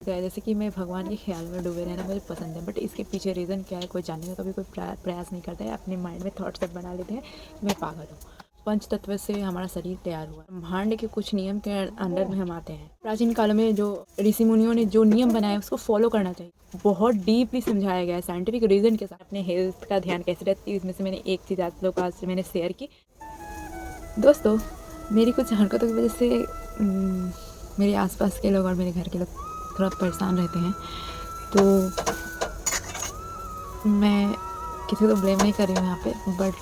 जैसे कि मैं भगवान के ख्याल में डूबे रहना मुझे पसंद है, बट इसके पीछे रीज़न क्या है कोई जानने का कभी कोई प्रयास नहीं करता है। अपने माइंड में थॉट सेट बना लेते हैं मैं पागल हूँ। पंच तत्व से हमारा शरीर तैयार हुआ। ब्रह्मांड के कुछ नियम के अंडर में हम आते हैं। प्राचीन कालों में जो ऋषि मुनियों ने जो नियम बनाए उसको फॉलो करना चाहिए। बहुत डीपली समझाया गया है साइंटिफिक रीज़न के साथ। अपने हेल्थ का ध्यान कैसे रखती है इसमें से मैंने एक चीज़ आप लोग आज मैंने शेयर की। दोस्तों, मेरी कुछ हरकतों की वजह से मेरे आसपास के लोग और मेरे घर के लोग थोड़ा परेशान रहते हैं, तो मैं किसी को ब्लेम नहीं कर रही हूँ यहाँ पे, बट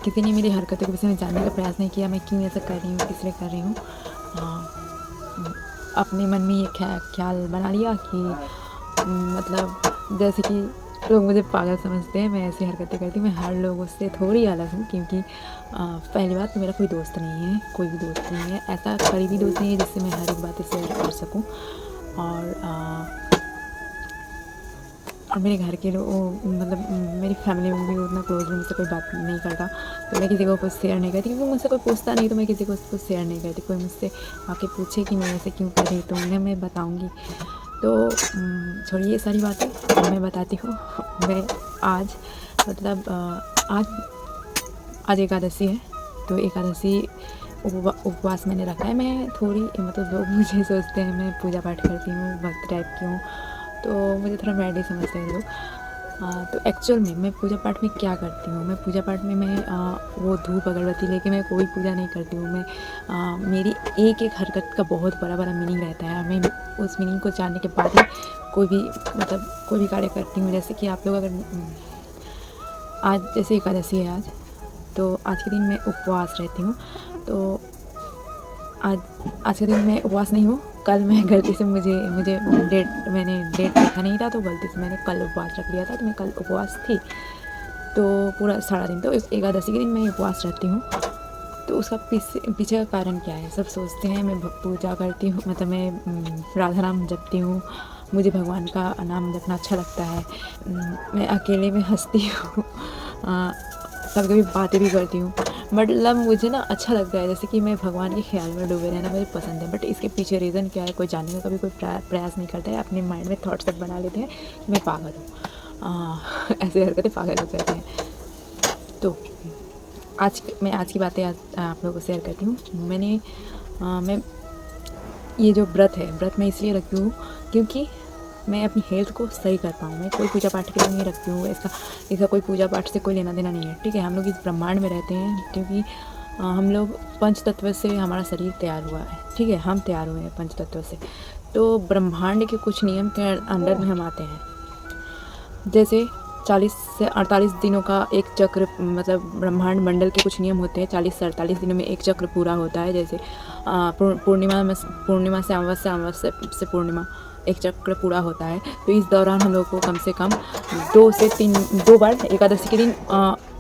किसी ने मेरी हरकतों के विषय में जानने का प्रयास नहीं किया मैं क्यों ऐसा कर रही हूँ, किस लिए कर रही हूँ। अपने मन में ये ख्याल बना लिया कि मतलब जैसे कि लोग मुझे पागल समझते हैं, मैं ऐसी हरकतें करती हूँ। मैं हर लोगों से थोड़ी अलग हूँ क्योंकि पहली बात तो मेरा कोई दोस्त नहीं है, कोई भी दोस्त नहीं है, ऐसा करीबी दोस्त नहीं है जिससे मैं हर एक बातें शेयर कर सकूँ। और मेरे घर के लोग मतलब मेरी फैमिली में भी उतना क्लोज में मुझसे कोई बात नहीं करता, तो मैं किसी को कुछ शेयर नहीं करती क्योंकि मुझसे कोई पूछता नहीं, तो मैं किसी को कुछ शेयर नहीं करती। कोई मुझसे आके पूछे कि मैं ऐसे क्यों कर रही तो उन्हें मैं बताऊँगी। तो छोड़िए ये सारी बातें, मैं बताती हूँ। मैं आज मतलब आज एकादशी है, तो एकादशी उपवास मैंने रखा है। मैं थोड़ी मतलब लोग मुझे सोचते हैं मैं पूजा पाठ करती हूँ, भक्त टाइप की हूँ, तो मुझे थोड़ा मैडी समझते हैं लोग। तो एक्चुअल में मैं पूजा पाठ में क्या करती हूँ, मैं पूजा पाठ में मैं वो धूप अगरबत्ती लेके मैं कोई पूजा नहीं करती हूँ। मैं मेरी एक एक हरकत का बहुत बड़ा बड़ा मीनिंग रहता है। मैं उस मीनिंग को जानने के बाद ही कोई भी कार्य करती हूँ। जैसे कि आप लोग अगर आज जैसे एकादशी है आज, तो आज के दिन मैं उपवास रहती हूँ। तो आज के दिन मैं उपवास नहीं हूँ। कल मैं गलती से मुझे मैंने डेट देखा नहीं था, तो गलती से मैंने कल उपवास रख लिया था, तो मैं कल उपवास थी। तो पूरा सारा दिन, तो एकादशी के दिन मैं उपवास रहती हूँ। तो उसका पीछे का कारण क्या है? सब सोचते हैं मैं पूजा करती हूँ, मतलब मैं राधा नाम जपती हूँ, मुझे भगवान का नाम जपना अच्छा लगता है, मैं अकेले में हंसती हूँ, कभी कभी बातें भी करती हूँ। मतलब मुझे ना अच्छा लगता है, जैसे कि मैं भगवान के ख्याल में डूबे रहना मुझे पसंद है, बट इसके पीछे रीज़न क्या है कोई जानने का कभी कोई प्रयास नहीं करता है। अपने माइंड में थॉट सेट बना लेते हैं कि मैं पागल हूँ। ऐसी हरकतें पागल हो जाते हैं। तो मैं आज की बातें आप लोगों को शेयर करती हूँ। मैं ये जो व्रत है, व्रत मैं इसलिए रखती हूँ क्योंकि मैं अपनी हेल्थ को सही कर पाऊँ। मैं कोई पूजा पाठ के लिए नहीं रखती हूँ, इसका कोई पूजा पाठ से कोई लेना देना नहीं है, ठीक है। हम लोग इस ब्रह्मांड में रहते हैं क्योंकि हम लोग पंच तत्व से हमारा शरीर तैयार हुआ है, ठीक है, हम तैयार हुए हैं पंच तत्व से। तो ब्रह्मांड के कुछ नियम के अंडर में हम आते हैं। जैसे 40 से 48 दिनों का एक चक्र, मतलब ब्रह्मांड मंडल के कुछ नियम होते हैं। 40 से 48 दिनों में एक चक्र पूरा होता है। जैसे पूर्णिमा से अमावस्या से पूर्णिमा एक चक्र पूरा होता है। तो इस दौरान हम लोग को कम से कम 2 बार एकादशी के दिन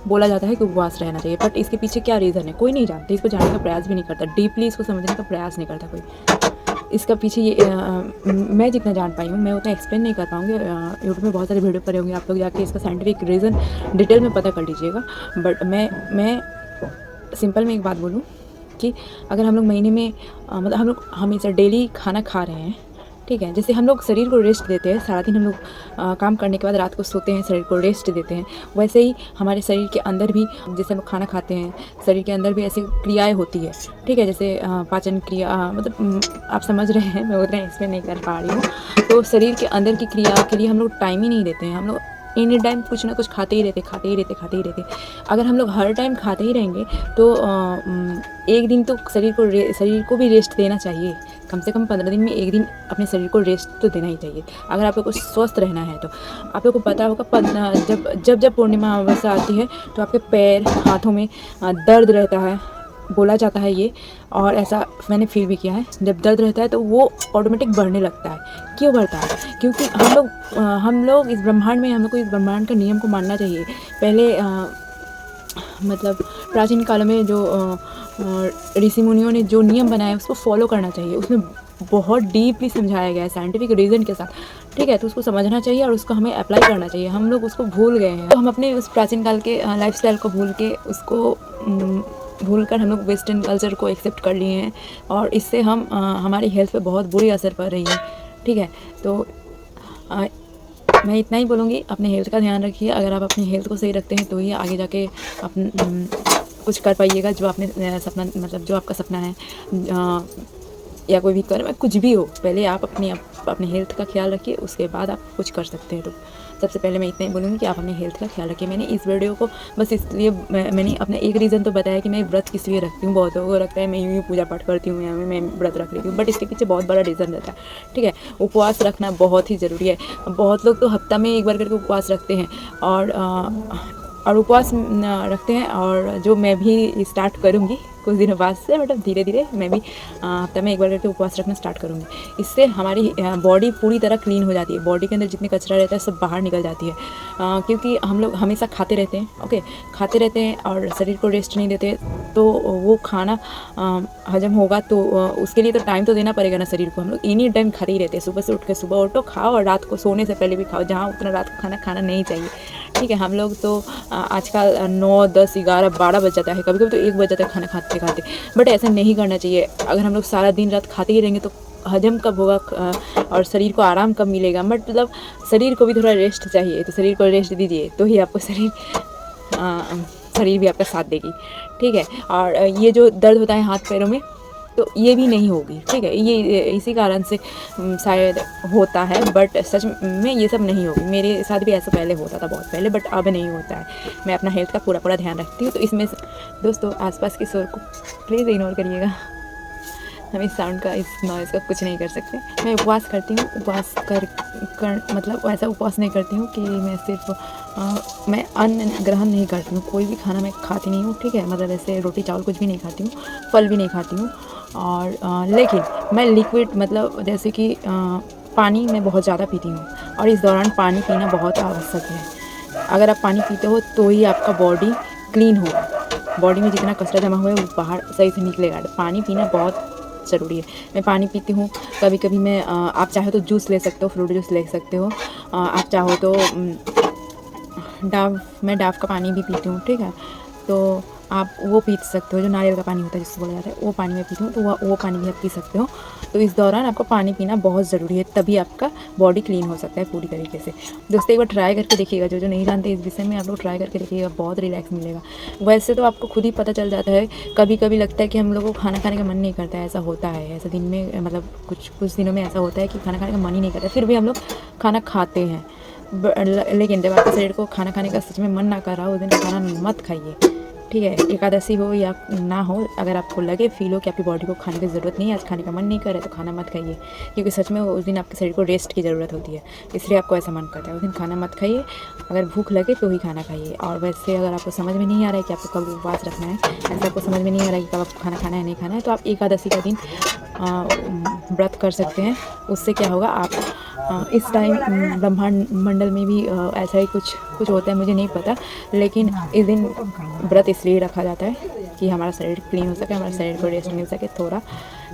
बोला जाता है कि उपवास रहना चाहिए। बट इसके पीछे क्या रीज़न है कोई नहीं जानता, इसको जानने का प्रयास भी नहीं करता, डीपली इसको समझने का प्रयास नहीं करता कोई। इसका पीछे ये मैं जितना जान पाई हूँ मैं उतना एक्सप्लेन नहीं कर पाऊँगी। यूट्यूब में बहुत सारे वीडियो पड़े होंगे, आप लोग जाके इसका साइंटिफिक रीज़न डिटेल में पता कर लीजिएगा। बट मैं सिंपल में एक बात बोलूँ कि अगर हम लोग महीने में मतलब हम लोग हमेशा डेली खाना खा रहे हैं, ठीक है, जैसे हम लोग शरीर को रेस्ट देते हैं, सारा दिन हम लोग काम करने के बाद रात को सोते हैं, शरीर को रेस्ट देते हैं, वैसे ही हमारे शरीर के अंदर भी जैसे हम लोग खाना खाते हैं, शरीर के अंदर भी ऐसी क्रियाएं होती है, ठीक है, जैसे पाचन क्रिया, मतलब आप समझ रहे हैं, मैं उतना एक्सप्लेन नहीं कर पा रही हूँ। तो शरीर के अंदर की क्रिया के लिए हम लोग टाइम ही नहीं देते हैं। हम लोग एनी टाइम कुछ ना कुछ खाते ही रहते। अगर हम लोग हर टाइम खाते ही रहेंगे तो एक दिन तो शरीर को भी रेस्ट देना चाहिए। कम से कम 15 दिन में एक दिन अपने शरीर को रेस्ट तो देना ही चाहिए अगर आप लोग को स्वस्थ रहना है। तो आप लोग को पता होगा जब पूर्णिमा अमावस्या आती है तो आपके पैर हाथों में दर्द रहता है, बोला जाता है ये, और ऐसा मैंने फील भी किया है। जब दर्द रहता है तो वो ऑटोमेटिक बढ़ने लगता है। क्यों बढ़ता है? क्योंकि हम लोग इस ब्रह्मांड में, हम लोग को इस ब्रह्मांड का नियम को मानना चाहिए। पहले मतलब प्राचीन काल में जो ऋषि मुनियों ने जो नियम बनाए उसको फॉलो करना चाहिए। उसमें बहुत डीपली समझाया गया है साइंटिफिक रीज़न के साथ, ठीक है। तो उसको समझना चाहिए और उसको हमें अप्लाई करना चाहिए। हम लोग उसको भूल गए हैं, तो हम अपने उस प्राचीन काल के लाइफस्टाइल को भूल कर हम लोग वेस्टर्न कल्चर को एक्सेप्ट कर लिए हैं, और इससे हमारी हेल्थ पे बहुत बुरी असर पड़ रही है, ठीक है। तो मैं इतना ही बोलूँगी, अपने हेल्थ का ध्यान रखिए। अगर आप अपनी हेल्थ को सही रखते हैं तो ही आगे जाके कुछ कर पाइएगा, जो आपने सपना, मतलब जो आपका सपना है या कोई भी कर, कुछ भी हो, पहले आप अपने हेल्थ का ख्याल रखिए, उसके बाद आप कुछ कर सकते हैं। तो सबसे पहले मैं इतना ही बोलूँगी कि आप अपने हेल्थ का ख्याल रखिए। मैंने इस वीडियो को बस इसलिए मैंने अपना एक रीज़न तो बताया कि मैं व्रत किस लिए रखती हूँ। बहुत लोगों को लगता है मैं यूँ पूजा पाठ करती हूँ या मैं व्रत रख लेती हूँ, बट इसके पीछे बहुत बड़ा रीज़न रहता है, ठीक है। उपवास रखना बहुत ही ज़रूरी है। बहुत लोग तो हफ्ता में एक बार करके उपवास रखते हैं और उपवास रखते हैं, और जो मैं भी स्टार्ट करूँगी कुछ दिनों बाद से, मतलब धीरे धीरे मैं भी हफ्ते में एक बार करके उपवास रखना स्टार्ट करूँगी। इससे हमारी बॉडी पूरी तरह क्लीन हो जाती है। बॉडी के अंदर जितनी कचरा रहता है सब बाहर निकल जाती है, क्योंकि हम लोग हमेशा खाते रहते हैं, ओके, खाते रहते हैं और शरीर को रेस्ट नहीं देते, तो वो खाना हजम होगा तो उसके लिए तो टाइम तो देना पड़ेगा ना शरीर को। हम लोग एनी टाइम खाते ही रहते हैं, सुबह से उठ के सुबह उठो खाओ, और रात को सोने से पहले भी खाओ, जहाँ उतना रात को खाना खाना नहीं चाहिए, ठीक है। हम लोग तो आजकल 9, 10, 11, 12 बज जाता है, कभी कभी तो 1 बज जाता है खाना खाते खाते, बट ऐसा नहीं करना चाहिए। अगर हम लोग सारा दिन रात खाते ही रहेंगे तो हजम कब होगा और शरीर को आराम कब मिलेगा? मतलब शरीर को भी थोड़ा रेस्ट चाहिए, तो शरीर को रेस्ट दीजिए, तो ही आपको शरीर भी आपका साथ देगी, ठीक है। और ये जो दर्द होता है हाथ पैरों में, तो ये भी नहीं होगी, ठीक है। ये इसी कारण से शायद होता है, बट सच में ये सब नहीं होगी। मेरे साथ भी ऐसा पहले होता था, बहुत पहले, बट अब नहीं होता है। मैं अपना हेल्थ का पूरा ध्यान रखती हूँ। तो इसमें दोस्तों आसपास के शोर को प्लीज़ इग्नोर करिएगा, हम इस साउंड का, इस नॉइज़ का कुछ नहीं कर सकते। मैं उपवास करती हूँ, उपवास कर मतलब ऐसा उपवास नहीं करती हूँ कि मैं सिर्फ मैं अन्न ग्रहण नहीं करती हूँ, कोई भी खाना मैं खाती नहीं हूँ, ठीक है। मतलब ऐसे रोटी चावल कुछ भी नहीं खाती हूँ, फल भी नहीं खाती हूँ, और लेकिन मैं लिक्विड, मतलब जैसे कि पानी मैं बहुत ज़्यादा पीती हूँ, और इस दौरान पानी पीना बहुत आवश्यक है। अगर आप पानी पीते हो तो ही आपका बॉडी क्लीन होगा, बॉडी में जितना कचरा जमा हुआ है वो बाहर सही से निकलेगा। पानी पीना बहुत ज़रूरी है। मैं पानी पीती हूँ, कभी कभी मैं आप चाहो तो जूस ले सकते हो, फ्रूट जूस ले सकते हो, आप चाहो तो मैं डाव का पानी भी पीती हूँ, ठीक है। तो आप वो पी सकते हो, जो नारियल का पानी होता है जिससे बोला जाता है, वो पानी मैं पीती हूँ, तो वो पानी भी आप पी सकते हो। तो इस दौरान आपको पानी पीना बहुत ज़रूरी है, तभी आपका बॉडी क्लीन हो सकता है पूरी तरीके से। दोस्तों एक बार ट्राई करके देखिएगा, जो नहीं जानते इस विषय में, आप लोग ट्राई करके देखिएगा, बहुत रिलैक्स मिलेगा। वैसे तो आपको खुद ही पता चल जाता है, कभी कभी लगता है कि हम लोग को खाना खाने का मन नहीं करता है, ऐसा होता है, ऐसा दिन में, मतलब कुछ दिनों में ऐसा होता है कि खाना खाने का मन ही नहीं करता, फिर भी हम लोग खाना खाते हैं। लेकिन जब आपके शरीर को खाना खाने का सच में मन ना कर रहा हो, उस दिन खाना मत खाइए, ठीक है। एकादशी हो या ना हो, अगर आपको लगे, फील हो कि आपकी बॉडी को खाने की ज़रूरत नहीं है, आज खाने का मन नहीं कर रहा है, तो खाना मत खाइए, क्योंकि सच में उस दिन आपके शरीर को रेस्ट की ज़रूरत होती है, इसलिए आपको ऐसा मन करता है। उस दिन खाना मत खाइए, अगर भूख लगे तो ही खाना खाइए। और वैसे अगर आपको समझ में नहीं आ रहा है कि आपको कब उपवास रखना है, ऐसा आपको समझ में नहीं आ रहा है कि कब आपको खाना खाना है नहीं खाना है, तो आप एकादशी का दिन व्रत कर सकते हैं। उससे क्या होगा, आप इस टाइम ब्रह्मांड मंडल में भी ऐसा ही कुछ होता है, मुझे नहीं पता, लेकिन इस दिन व्रत इसलिए रखा जाता है कि हमारा शरीर क्लीन हो सके, हमारे शरीर को रेस्ट मिल सके थोड़ा,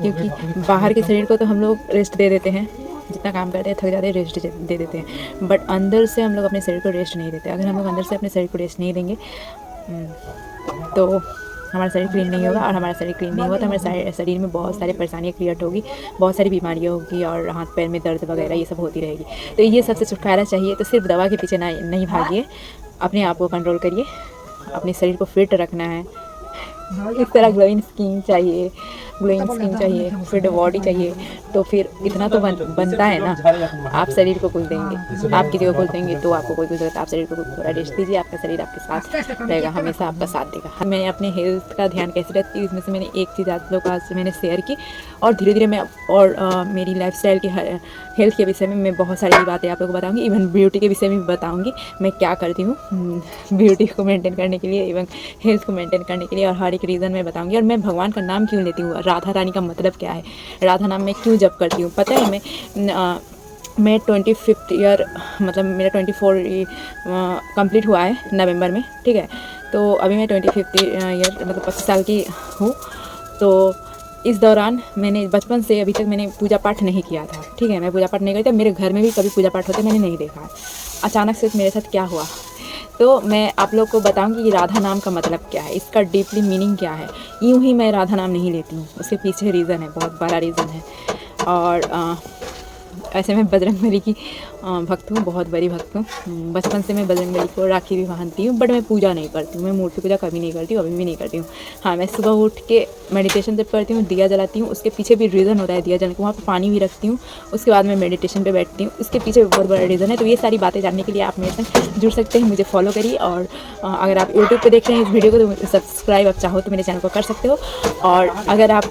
क्योंकि बाहर के शरीर को तो हम लोग रेस्ट दे देते हैं, जितना काम करते हैं थक जाते हैं, रेस्ट दे देते हैं, बट अंदर से हम लोग अपने शरीर को रेस्ट नहीं देते। अगर हम लोग अंदर से अपने शरीर को रेस्ट नहीं देंगे तो हमारा शरीर क्लीन नहीं होगा, और हमारा शरीर क्लीन नहीं होगा तो हमारे शरीर में बहुत सारी परेशानियाँ क्रिएट होगी, बहुत सारी बीमारियाँ होगी, और हाथ पैर में दर्द वगैरह ये सब होती रहेगी। तो ये सबसे छुटकारा चाहिए तो सिर्फ दवा के पीछे नहीं भागिए, अपने आप को कंट्रोल करिए, अपने शरीर को फिट रखना है। इस तरह ग्लोइंग स्किन चाहिए, फिट बॉडी चाहिए, तो फिर इतना तो बनता है ना। आप शरीर को कुछ देंगे, आप किसी को कुछ देंगे तो आपको कोई कुछ देता, आप शरीर को थोड़ा रेस्ट दीजिए, आपका शरीर आपके साथ रहेगा, हमेशा आपका साथ देगा। मैं अपने हेल्थ का ध्यान कैसे रखती हूँ, इसमें से मैंने एक चीज़ आप लोग का मैंने शेयर की, और धीरे धीरे मैं और मेरी लाइफस्टाइल की हेल्थ के विषय में मैं बहुत सारी बातें आप लोग को बताऊँगी, इवन ब्यूटी के विषय में भी बताऊँगी, मैं क्या करती हूँ ब्यूटी को मेंटेन करने के लिए, इवन हेल्थ को मेंटेन करने के लिए, और हर एक रीज़न मैं बताऊँगी। और मैं भगवान का नाम क्यों लेती हूँ, राधा रानी का मतलब क्या है, राधा नाम मैं क्यों जप करती हूँ, पता है। मैं 25th ईयर, मतलब मेरा 24 कंप्लीट हुआ है नवंबर में, ठीक है। तो अभी मैं 25th ईयर, मतलब 25 साल की हूँ। तो इस दौरान मैंने बचपन से अभी तक मैंने पूजा पाठ नहीं किया था, ठीक है। मैं पूजा पाठ नहीं करती, मेरे घर में भी कभी पूजा पाठ होते मैंने नहीं देखा। अचानक से मेरे साथ क्या हुआ, तो मैं आप लोग को बताऊंगी कि राधा नाम का मतलब क्या है, इसका डीपली मीनिंग क्या है। यूँ ही मैं राधा नाम नहीं लेती हूँ, उसके पीछे रीज़न है, बहुत बड़ा रीज़न है। और ऐसे मैं बजरंगबली की भक्त हूँ, बहुत बड़ी भक्त हूँ। बचपन से मैं बजरंगबली को राखी भी बांधती हूँ, बट मैं पूजा नहीं करती हूँ, मैं मूर्ति पूजा कभी नहीं करती हूँ, अभी भी नहीं करती हूँ। हाँ, मैं सुबह उठ के मेडिटेशन जब करती हूँ, दिया जलाती हूँ, उसके पीछे भी रीज़न होता है दिया जलाने का, वहाँ पर पानी भी रखती हूँ, उसके बाद मैं मेडिटेशन पर बैठती हूँ, उसके पीछे भी बहुत बड़ा रीज़न है। तो ये सारी बातें जानने के लिए आप मेरे साथ जुड़ सकते हैं, मुझे फॉलो करिए। और अगर आप यूट्यूब पर देख रहे हैं इस वीडियो को तो सब्सक्राइब आप चाहो तो मेरे चैनल को कर सकते हो। और अगर आप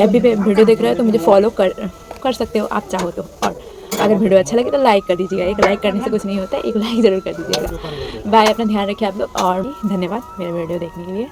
FB पे वीडियो देख रहे हो तो मुझे फॉलो कर सकते हो आप चाहो तो। और अगर वीडियो अच्छा लगे तो लाइक कर दीजिएगा, एक लाइक करने से कुछ नहीं होता है, एक लाइक ज़रूर कर दीजिएगा। बाय, अपना ध्यान रखिए आप लोग और धन्यवाद मेरा वीडियो देखने के लिए।